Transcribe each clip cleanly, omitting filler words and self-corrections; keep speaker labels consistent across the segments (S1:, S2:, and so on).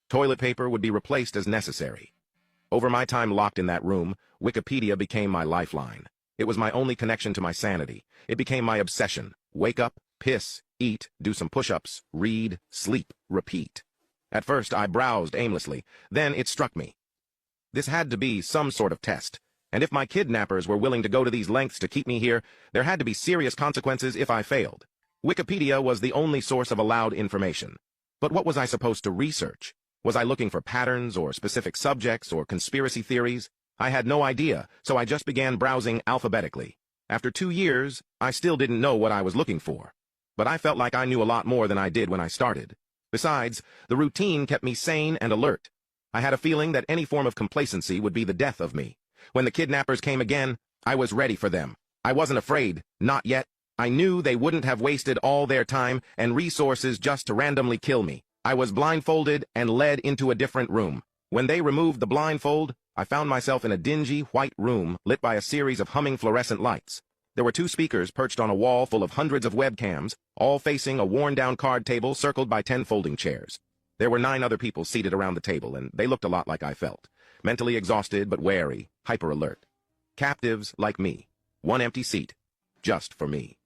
S1: Toilet paper would be replaced as necessary. Over my time locked in that room, Wikipedia became my lifeline. It was my only connection to my sanity. It became my obsession. Wake up, piss, eat, do some push-ups, read, sleep, repeat. At first, I browsed aimlessly. Then it struck me. This had to be some sort of test. And if my kidnappers were willing to go to these lengths to keep me here, there had to be serious consequences if I failed. Wikipedia was the only source of allowed information. But what was I supposed to research? Was I looking for patterns or specific subjects or conspiracy theories? I had no idea, so I just began browsing alphabetically. After 2 years, I still didn't know what I was looking for. But I felt like I knew a lot more than I did when I started. Besides, the routine kept me sane and alert. I had a feeling that any form of complacency would be the death of me. When the kidnappers came again, I was ready for them. I wasn't afraid, not yet. I knew they wouldn't have wasted all their time and resources just to randomly kill me. I was blindfolded and led into a different room. When they removed the blindfold, I found myself in a dingy, white room lit by a series of humming fluorescent lights. There were 2 speakers perched on a wall full of hundreds of webcams, all facing a worn-down card table circled by 10 folding chairs. There were 9 other people seated around the table, and they looked a lot like I felt. Mentally exhausted but wary, hyper-alert. Captives like me. 1 empty seat. Just for me.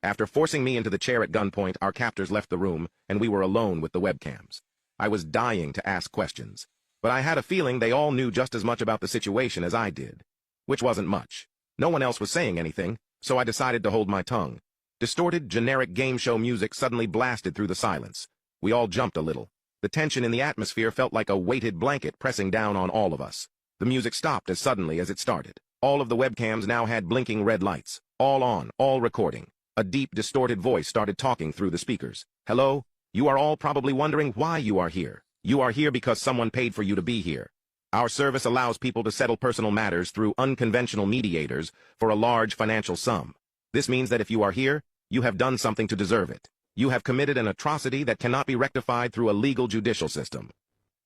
S1: After forcing me into the chair at gunpoint, our captors left the room, and we were alone with the webcams. I was dying to ask questions, but I had a feeling they all knew just as much about the situation as I did. Which wasn't much. No one else was saying anything, so I decided to hold my tongue. Distorted, generic game show music suddenly blasted through the silence. We all jumped a little. The tension in the atmosphere felt like a weighted blanket pressing down on all of us. The music stopped as suddenly as it started. All of the webcams now had blinking red lights. All on, all recording. A deep, distorted voice started talking through the speakers. Hello? You are all probably wondering why you are here. You are here because someone paid for you to be here. Our service allows people to settle personal matters through unconventional mediators for a large financial sum. This means that if you are here, you have done something to deserve it. You have committed an atrocity that cannot be rectified through a legal judicial system.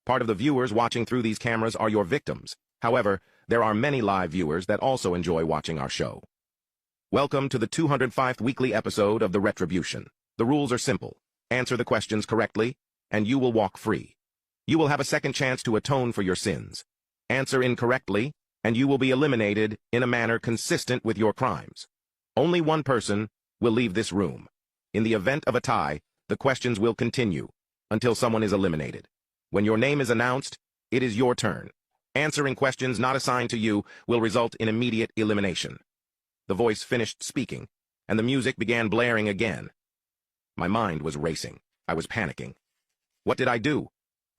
S1: Part of the viewers watching through these cameras are your victims. However, there are many live viewers that also enjoy watching our show. Welcome to the 205th weekly episode of The Retribution. The rules are simple. Answer the questions correctly, and you will walk free. You will have a second chance to atone for your sins. Answer incorrectly, and you will be eliminated in a manner consistent with your crimes. Only one person will leave this room. In the event of a tie, the questions will continue until someone is eliminated. When your name is announced, it is your turn. Answering questions not assigned to you will result in immediate elimination. The voice finished speaking, and the music began blaring again. My mind was racing. I was panicking. What did I do?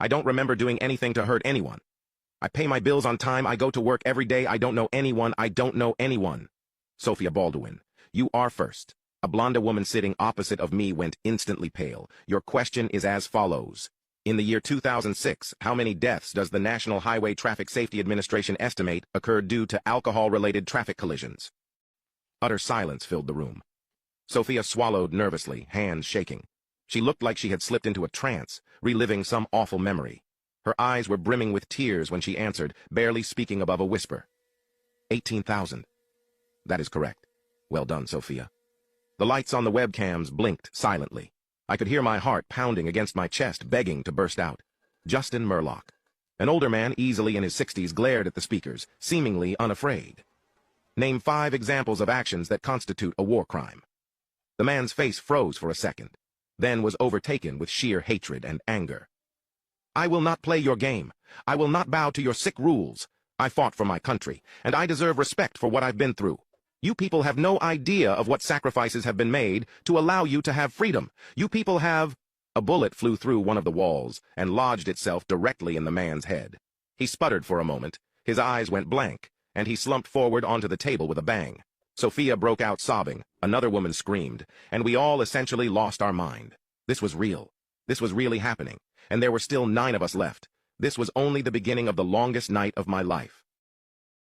S1: I don't remember doing anything to hurt anyone. I pay my bills on time. I go to work every day. I don't know anyone. I don't know anyone. Sophia Baldwin, you are first. A blonde woman sitting opposite of me went instantly pale. Your question is as follows. In the year 2006, how many deaths does the National Highway Traffic Safety Administration estimate occurred due to alcohol-related traffic collisions? Utter silence filled the room. Sophia swallowed nervously, hands shaking. She looked like she had slipped into a trance, reliving some awful memory. Her eyes were brimming with tears when she answered, barely speaking above a whisper. 18,000. That is correct. Well done, Sophia. The lights on the webcams blinked silently. I could hear my heart pounding against my chest, begging to burst out. Justin Murlock. An older man, easily in his 60s, glared at the speakers, seemingly unafraid. Name 5 examples of actions that constitute a war crime. The man's face froze for a second, then was overtaken with sheer hatred and anger. I will not play your game. I will not bow to your sick rules. I fought for my country, and I deserve respect for what I've been through. You people have no idea of what sacrifices have been made to allow you to have freedom. You people have... A bullet flew through one of the walls and lodged itself directly in the man's head. He sputtered for a moment, his eyes went blank, and he slumped forward onto the table with a bang. Sophia broke out sobbing, another woman screamed, and we all essentially lost our mind. This was real. This was really happening, and there were still 9 of us left. This was only the beginning of the longest night of my life.